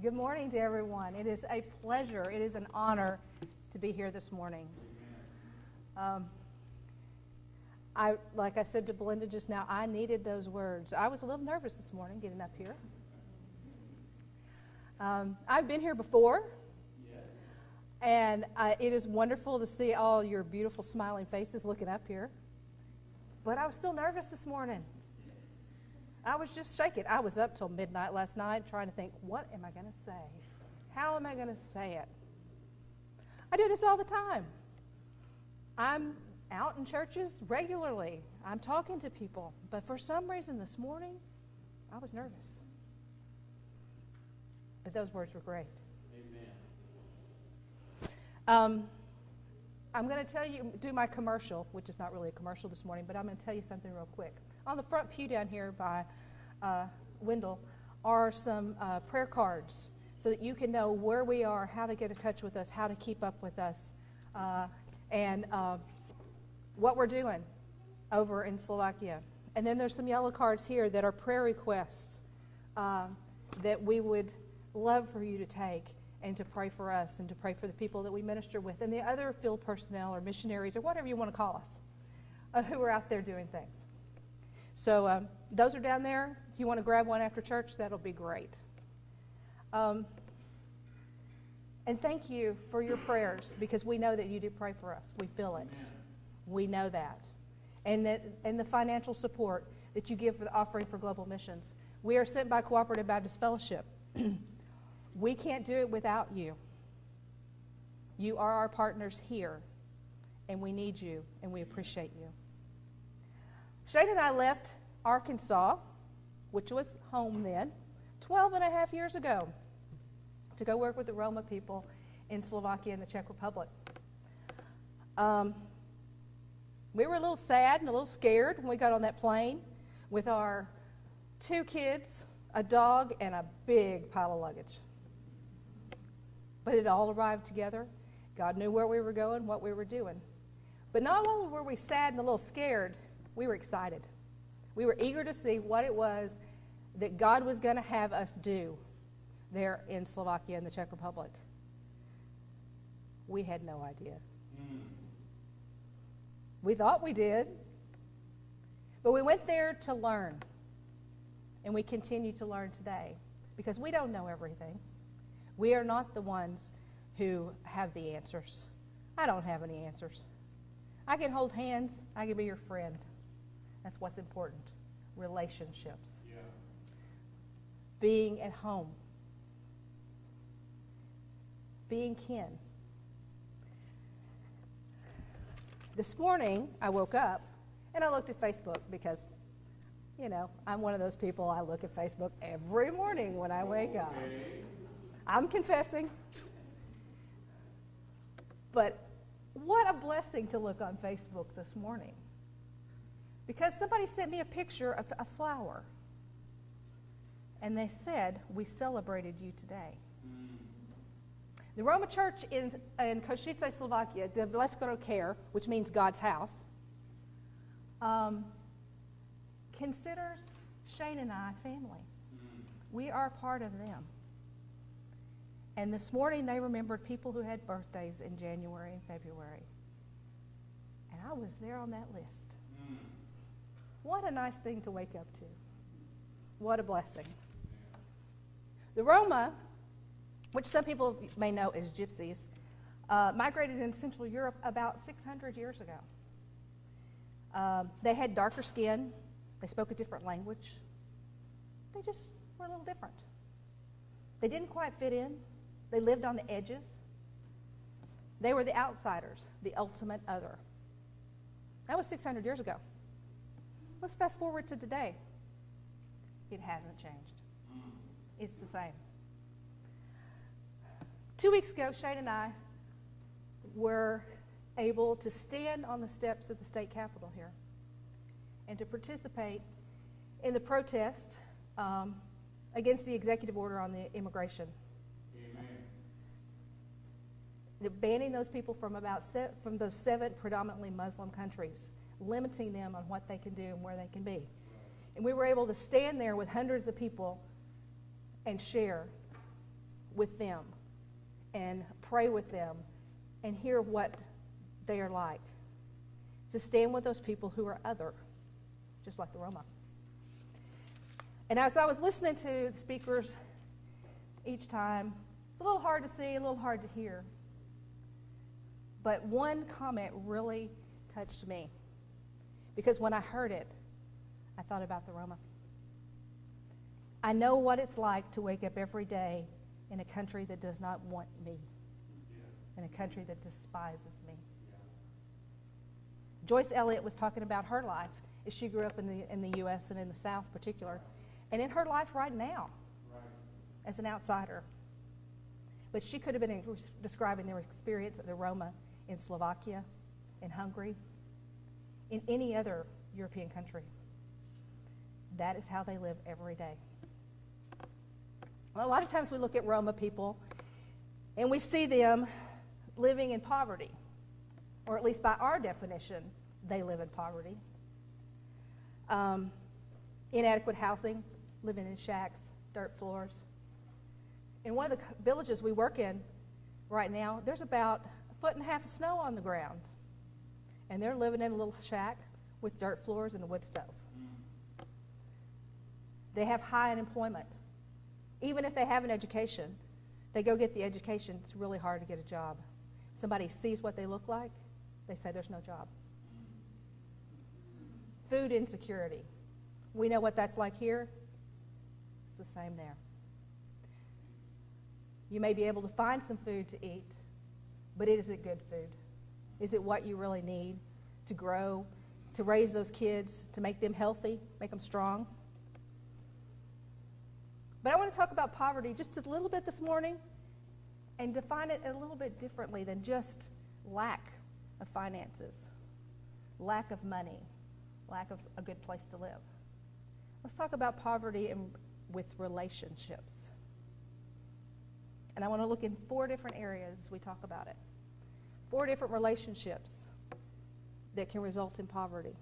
Good morning to everyone. It is a pleasure, it is an honor to be here this morning. Like I said to Belinda just now, I needed those words. I was a little nervous this morning getting up here. I've been here before, and it is wonderful to see all your beautiful smiling faces looking up here. But I was still nervous this morning. I was just shaking. I was up till midnight last night trying to think, what am I going to say? How am I going to say it? I do this all the time. I'm out in churches regularly. I'm talking to people. But for some reason this morning, I was nervous. But those words were great. Amen. I'm going to do my commercial, which is not really a commercial this morning, but I'm going to tell you something real quick. On the front pew down here by Wendell are some prayer cards so that you can know where we are, how to get in touch with us, how to keep up with us, and what we're doing over in Slovakia. And then there's some yellow cards here that are prayer requests that we would love for you to take and to pray for us and to pray for the people that we minister with and the other field personnel or missionaries or whatever you want to call us who are out there doing things. So those are down there. If you want to grab one after church, that'll be great. And thank you for your prayers, because we know that you do pray for us. We feel it. Amen. We know that. And the financial support that you give for the offering for global missions. We are sent by Cooperative Baptist Fellowship. We can't do it without you. You are our partners here, and we need you, and we appreciate you. Shane and I left Arkansas, which was home then, 12 and a half years ago, to go work with the Roma people in Slovakia and the Czech Republic. We were a little sad and a little scared when we got on that plane with our 2 kids, a dog, and a big pile of luggage. But it all arrived together. God knew where we were going, what we were doing. But not only were we sad and a little scared, we were excited. We were eager to see what it was that God was going to have us do there in Slovakia and the Czech Republic. We had no idea. We thought we did. But we went there to learn. And we continue to learn today, because we don't know everything. We are not the ones who have the answers. I don't have any answers. I can hold hands. I can be your friend. That's what's important. Relationships. Yeah. Being at home. Being kin. This morning, I woke up and I looked at Facebook because, I'm one of those people. I look at Facebook every morning when I wake up. I'm confessing. But what a blessing to look on Facebook this morning. Because somebody sent me a picture of a flower. And they said, we celebrated you today. The Roma Church in Košice, Slovakia, Devleskoro Care, which means God's house, considers Shane and I family. We are part of them. And this morning they remembered people who had birthdays in January and February. And I was there on that list. What a nice thing to wake up to. What a blessing. The Roma, which some people may know as gypsies, migrated into Central Europe about 600 years ago. They had darker skin. They spoke a different language. They just were a little different. They didn't quite fit in. They lived on the edges. They were the outsiders, the ultimate other. That was 600 years ago. Let's fast forward to today. It hasn't changed. It's the same. 2 weeks ago, Shane and I were able to stand on the steps of the state capitol here and to participate in the protest against the executive order on the immigration. Banning those people from those 7 predominantly Muslim countries, limiting them on what they can do and where they can be. And we were able to stand there with hundreds of people and share with them and pray with them and hear what they are like. To stand with those people who are other, just like the Roma. And as I was listening to the speakers each time, it's a little hard to see, a little hard to hear. But one comment really touched me. Because when I heard it, I thought about the Roma. I know what it's like to wake up every day in a country that does not want me, in a country that despises me. Joyce Elliott was talking about her life as she grew up in the U.S. and in the South particular, and in her life right now as an outsider. But she could have been describing their experience of the Roma in Slovakia, in Hungary, in any other European country. That is how they live every day. Well, a lot of times we look at Roma people and we see them living in poverty, or at least by our definition, they live in poverty. Inadequate housing, living in shacks, dirt floors. In one of the villages we work in right now, there's about 1.5 feet of snow on the ground. And they're living in a little shack with dirt floors and a wood stove. They have high unemployment. Even if they have an education, they go get the education, it's really hard to get a job. Somebody sees what they look like, they say there's no job. Food insecurity. We know what that's like here. It's the same there. You may be able to find some food to eat, but is it good food? Is it what you really need to grow, to raise those kids, to make them healthy, make them strong? But I want to talk about poverty just a little bit this morning and define it a little bit differently than just lack of finances, lack of money, lack of a good place to live. Let's talk about poverty with relationships. And I want to look in 4 different areas as we talk about it. 4 different relationships that can result in poverty.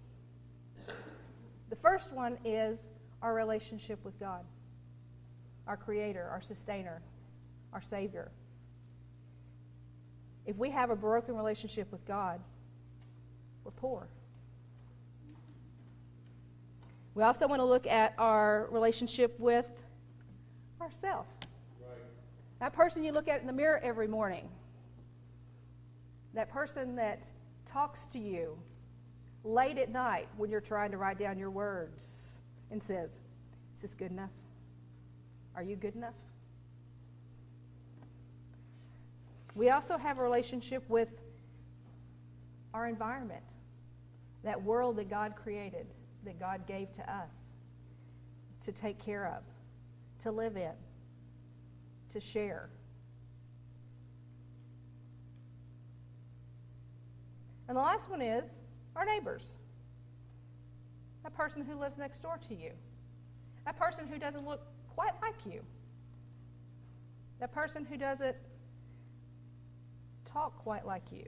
The first one is our relationship with God, our Creator, our Sustainer, our Savior. If we have a broken relationship with God, we're poor. We also want to look at our relationship with ourselves. Right. That person you look at in the mirror every morning. That person that talks to you late at night when you're trying to write down your words and says, "Is this good enough? Are you good enough?" We also have a relationship with our environment, that world that God created, that God gave to us to take care of, to live in, to share. And the last one is our neighbors. That person who lives next door to you. That person who doesn't look quite like you. That person who doesn't talk quite like you.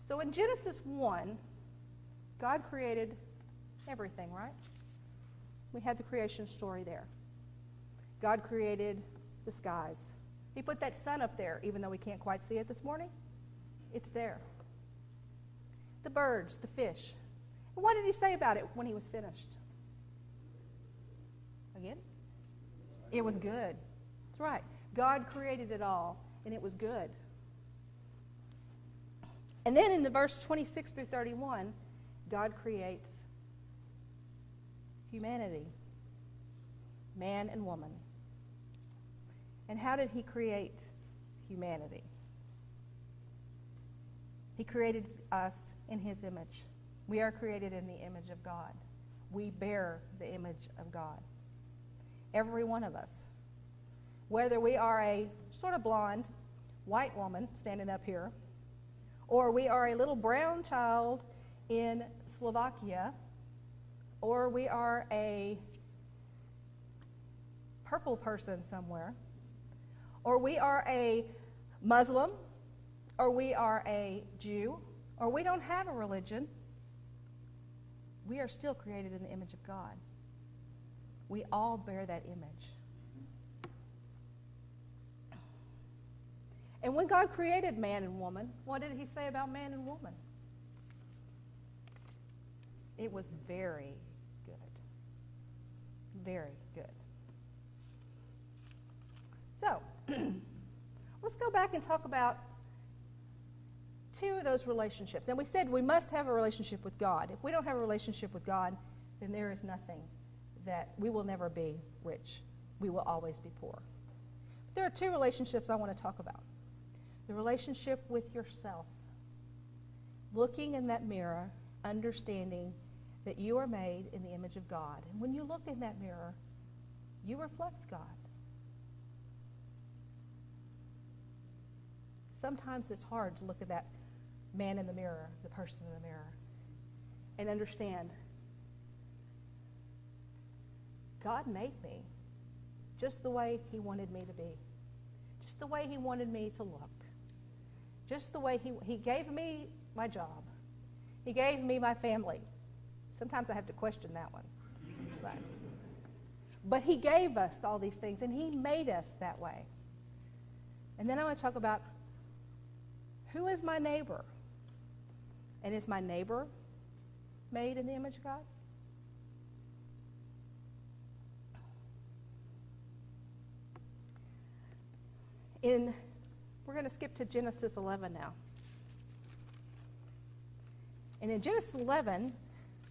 So in Genesis 1, God created everything, right? We had the creation story there. God created the skies. He put that sun up there, even though we can't quite see it this morning. It's there. The birds, the fish. And what did he say about it when he was finished? Again? It was good. That's right. God created it all, and it was good. And then in the verse 26 through 31, God creates humanity, man and woman. And how did he create humanity? He created us in his image. We are created in the image of God. We bear the image of God. Every one of us. Whether we are a sort of blonde, white woman standing up here, or we are a little brown child in Slovakia, or we are a purple person somewhere, or we are a Muslim, or we are a Jew, or we don't have a religion, we are still created in the image of God. We all bear that image. And when God created man and woman, what did he say about man and woman? It was very good. Very good. So, let's go back and talk about two of those relationships. And we said we must have a relationship with God. If we don't have a relationship with God, then there is nothing that we will never be rich. We will always be poor. But there are two relationships I want to talk about. The relationship with yourself. Looking in that mirror, understanding that you are made in the image of God. And when you look in that mirror, you reflect God. Sometimes it's hard to look at that man in the mirror, the person in the mirror, and understand God made me just the way he wanted me to be, just the way he wanted me to look, just the way he gave me my job. He gave me my family. Sometimes I have to question that one. But he gave us all these things, and he made us that way. And then I want to talk about who is my neighbor? And is my neighbor made in the image of God? We're going to skip to Genesis 11 now. And in Genesis 11,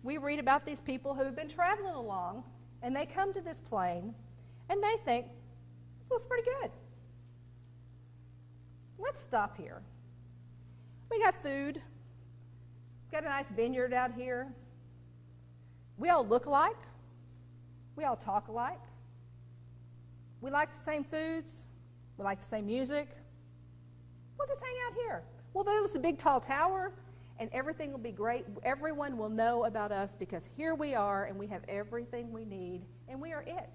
we read about these people who have been traveling along, and they come to this plain, and they think, this looks pretty good. Let's stop here. We got food. Got a nice vineyard out here. We all look alike. We all talk alike. We like the same foods. We like the same music. We'll just hang out here. We'll build a big tall tower, and everything will be great. Everyone will know about us because here we are, and we have everything we need, and we are it.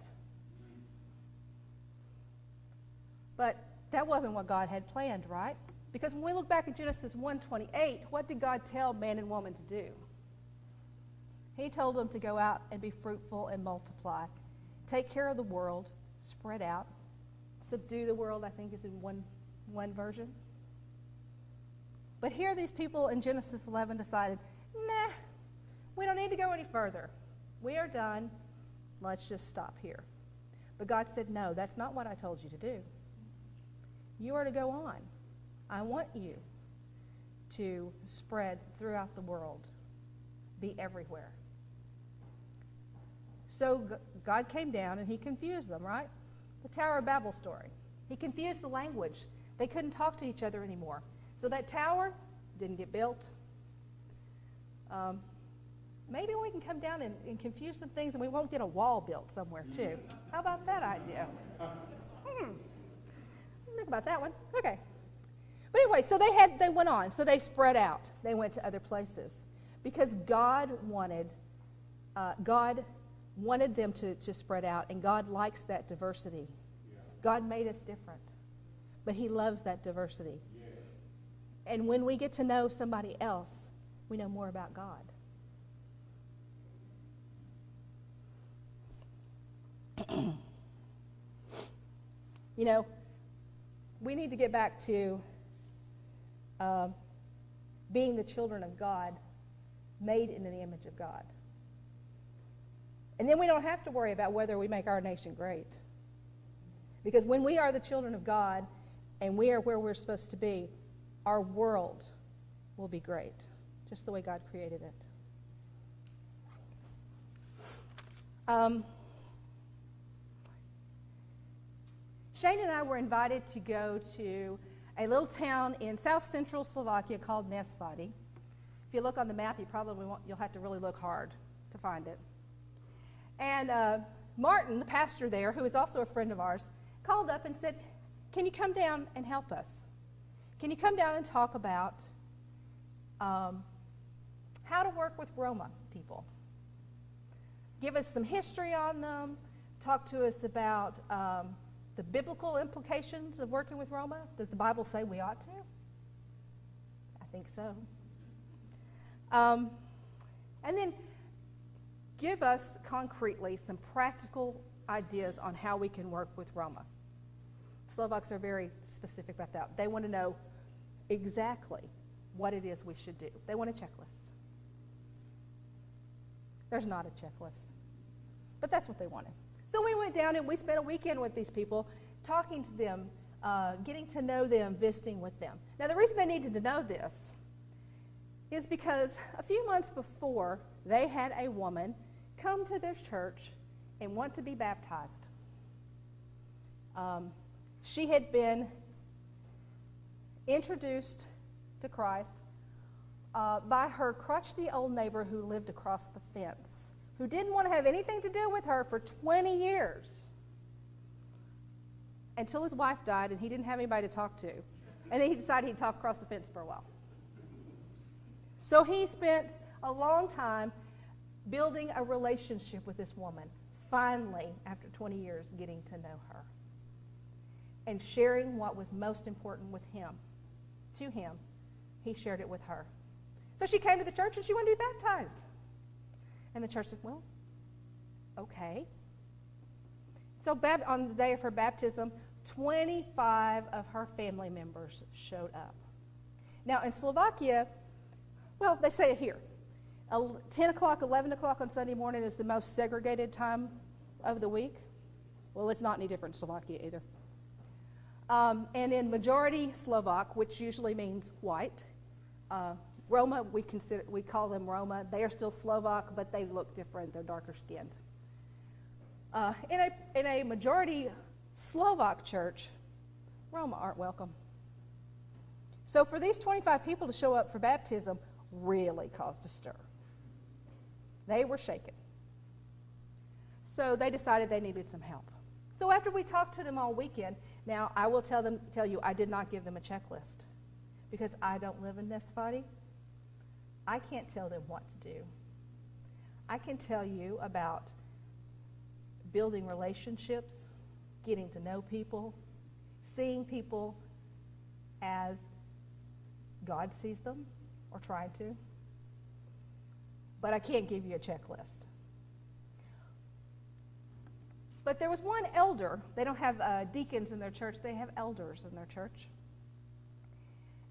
But that wasn't what God had planned, right? Because when we look back at Genesis 1:28, what did God tell man and woman to do? He told them to go out and be fruitful and multiply. Take care of the world, spread out. Subdue the world, I think is in one version. But here these people in Genesis 11 decided, nah, we don't need to go any further. We are done. Let's just stop here. But God said, no, that's not what I told you to do. You are to go on. I want you to spread throughout the world, be everywhere. So God came down and he confused them, right? The Tower of Babel story. He confused the language. They couldn't talk to each other anymore. So that tower didn't get built. Maybe we can come down and confuse some things and we won't get a wall built somewhere too. How about that idea? Think about that one. Okay. But anyway, so they went on. So they spread out. They went to other places because God wanted them to spread out, and God likes that diversity. Yeah. God made us different, but he loves that diversity. Yeah. And when we get to know somebody else, we know more about God. You know, we need to get back to being the children of God, made in the image of God. And then we don't have to worry about whether we make our nation great. Because when we are the children of God and we are where we're supposed to be, our world will be great, just the way God created it. Shane and I were invited to go to a little town in south central Slovakia called Nesvady. If you look on the map, you'll have to really look hard to find it. And Martin, the pastor there, who is also a friend of ours, called up and said, can you come down and help us? Can you come down and talk about how to work with Roma people? Give us some history on them. Talk to us about the biblical implications of working with Roma. Does the Bible say we ought to? I think so. And then give us concretely some practical ideas on how we can work with Roma. Slovaks are very specific about that. They want to know exactly what it is we should do. They want a checklist. There's not a checklist, but that's what they wanted. So we went down and we spent a weekend with these people, talking to them, getting to know them, visiting with them. Now, the reason they needed to know this is because a few months before, they had a woman come to their church and want to be baptized. She had been introduced to Christ by her crotchety old neighbor who lived across the fence, who didn't want to have anything to do with her for 20 years until his wife died and he didn't have anybody to talk to. And then he decided he'd talk across the fence for a while. So he spent a long time building a relationship with this woman, finally, after 20 years, getting to know her and sharing what was most important with him. To him, he shared it with her. So she came to the church and she wanted to be baptized. And the church said, well, okay. So on the day of her baptism, 25 of her family members showed up. Now, in Slovakia, well, they say it here. 10 o'clock, 11 o'clock on Sunday morning is the most segregated time of the week. Well, it's not any different in Slovakia either. And in majority Slovak, which usually means white, Roma, we call them Roma. They are still Slovak, but they look different. They're darker skinned. In a majority Slovak church, Roma aren't welcome. So for these 25 people to show up for baptism really caused a stir. They were shaken. So they decided they needed some help. So after we talked to them all weekend, now I will tell you I did not give them a checklist because I don't live in this body. I can't tell them what to do. I can tell you about building relationships, getting to know people, seeing people as God sees them, or trying to. But I can't give you a checklist. But there was one elder. They don't have deacons in their church. They have elders in their church.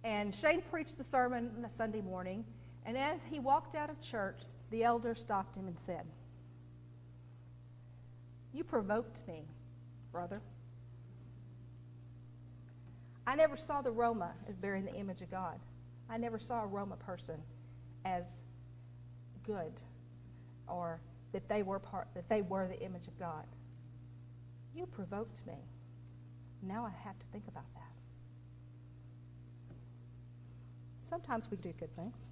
And Shane preached the sermon on a Sunday morning, and as he walked out of church, the elder stopped him and said, "You provoked me, brother. I never saw the Roma as bearing the image of God. I never saw a Roma person as good, or that they were the image of God. You provoked me. Now I have to think about that." Sometimes we do good things.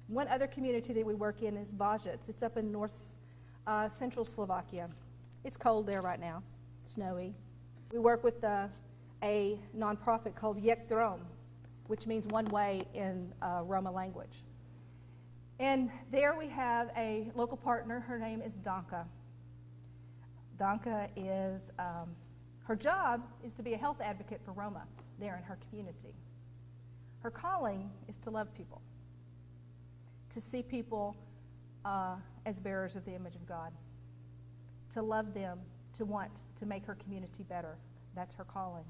One other community that we work in is Vajic. It's up in central Slovakia. It's cold there right now, snowy. We work with a nonprofit called Drom, which means one way in Roma language. And there we have a local partner. Her name is Danka. Danka is, her job is to be a health advocate for Roma there in her community. Her calling is to love people, to see people as bearers of the image of God, to love them, to want to make her community better. That's her calling.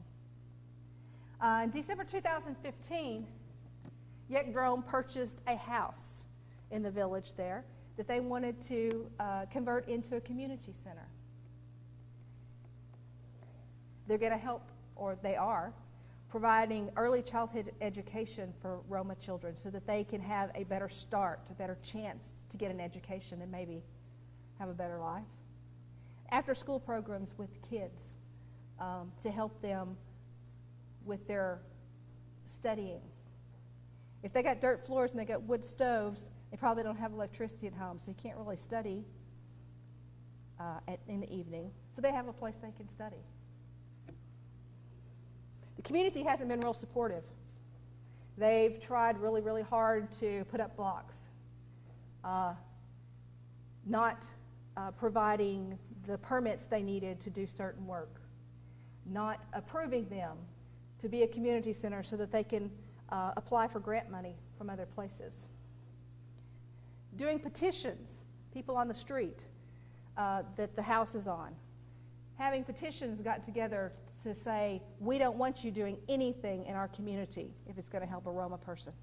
In December 2015, Drom purchased a house in the village there that they wanted to convert into a community center. They're going to help, or they are, providing early childhood education for Roma children so that they can have a better start, a better chance to get an education and maybe have a better life. After-school programs with kids to help them with their studying. If they got dirt floors and they got wood stoves, they probably don't have electricity at home, so you can't really study in the evening. So they have a place they can study. The community hasn't been real supportive. They've tried really, really hard to put up blocks, not providing the permits they needed to do certain work, not approving them to be a community center so that they can apply for grant money from other places. Doing petitions, people on the street that the house is on. Having petitions got together to say, we don't want you doing anything in our community if it's going to help a Roma person.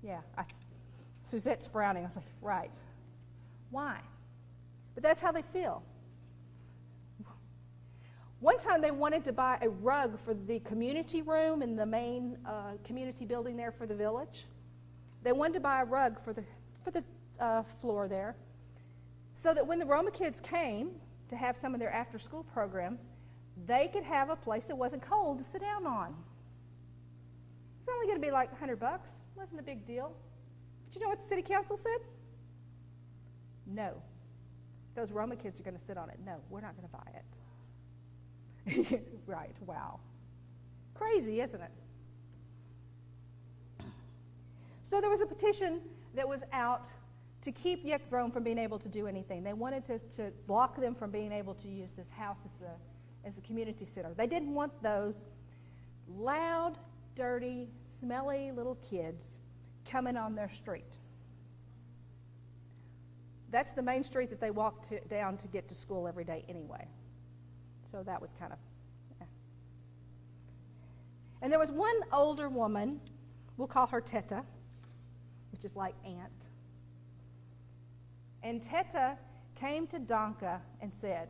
Yeah, Suzette's frowning. I was like, right. Why? But that's how they feel. One time they wanted to buy a rug for the community room in the main community building there for the village. They wanted to buy a rug for the floor there so that when the Roma kids came to have some of their after-school programs, they could have a place that wasn't cold to sit down on. It's only going to be like $100. Wasn't a big deal. But you know what the city council said? No. Those Roma kids are going to sit on it. No, we're not going to buy it. Right, wow. Crazy, isn't it? So there was a petition that was out to keep Yekdrome from being able to do anything. They wanted to block them from being able to use this house as a community center. They didn't want those loud, dirty, smelly little kids coming on their street. That's the main street that they walk down to get to school every day anyway. So that was kind of, And there was one older woman, we'll call her Teta, which is like aunt. And Teta came to Danka and said,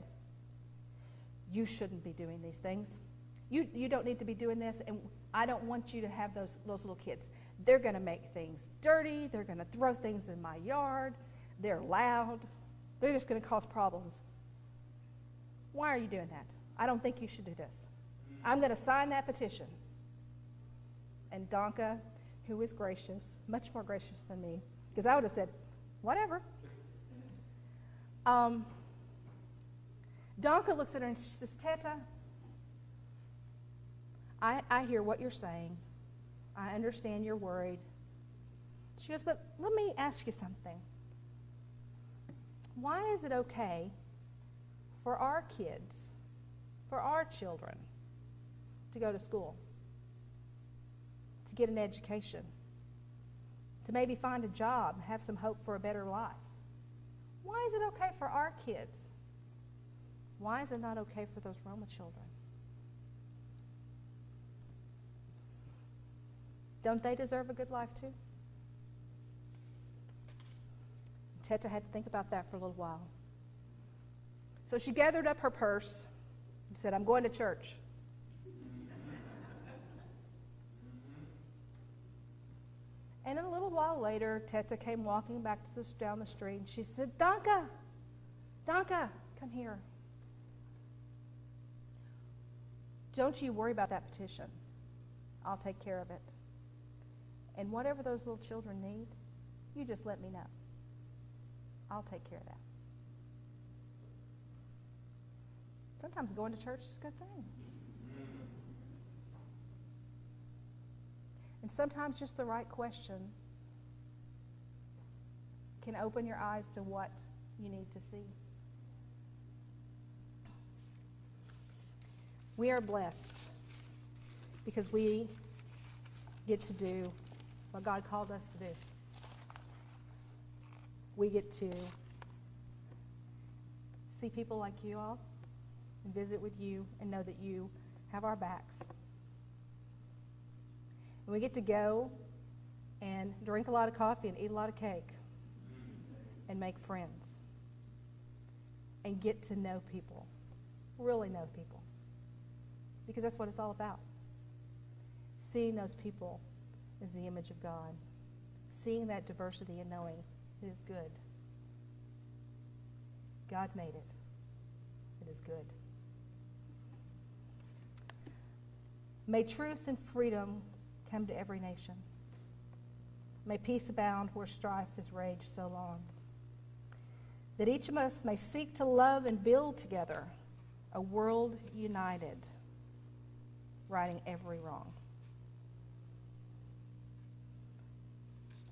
you shouldn't be doing these things. You don't need to be doing this, and I don't want you to have those little kids. They're going to make things dirty. They're going to throw things in my yard. They're loud. They're just going to cause problems. Why are you doing that? I don't think you should do this. I'm going to sign that petition. And Danka, who is gracious, much more gracious than me, because I would have said, whatever. Danka looks at her and she says, Teta, I hear what you're saying. I understand you're worried. She goes, but let me ask you something. Why is it okay for our kids, for our children, to go to school, to get an education, to maybe find a job, have some hope for a better life? Why is it okay for our kids? Why is it not okay for those Roma children? Don't they deserve a good life too? Teta had to think about that for a little while. So she gathered up her purse and said, I'm going to church. And a little while later, Teta came walking back down the street, and she said, Danka, come here. Don't you worry about that petition. I'll take care of it. And whatever those little children need, you just let me know. I'll take care of that. Sometimes going to church is a good thing. And sometimes just the right question can open your eyes to what you need to see. We are blessed because we get to do what God called us to do. We get to see people like you all and visit with you and know that you have our backs. And we get to go and drink a lot of coffee and eat a lot of cake and make friends and get to know people, really know people, because that's what it's all about. Seeing those people as the image of God, seeing that diversity and knowing it is good. God made it. It is good. May truth and freedom come to every nation. May peace abound where strife has raged so long. That each of us may seek to love and build together a world united, righting every wrong.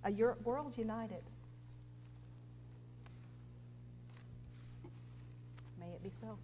A world united. May it be so.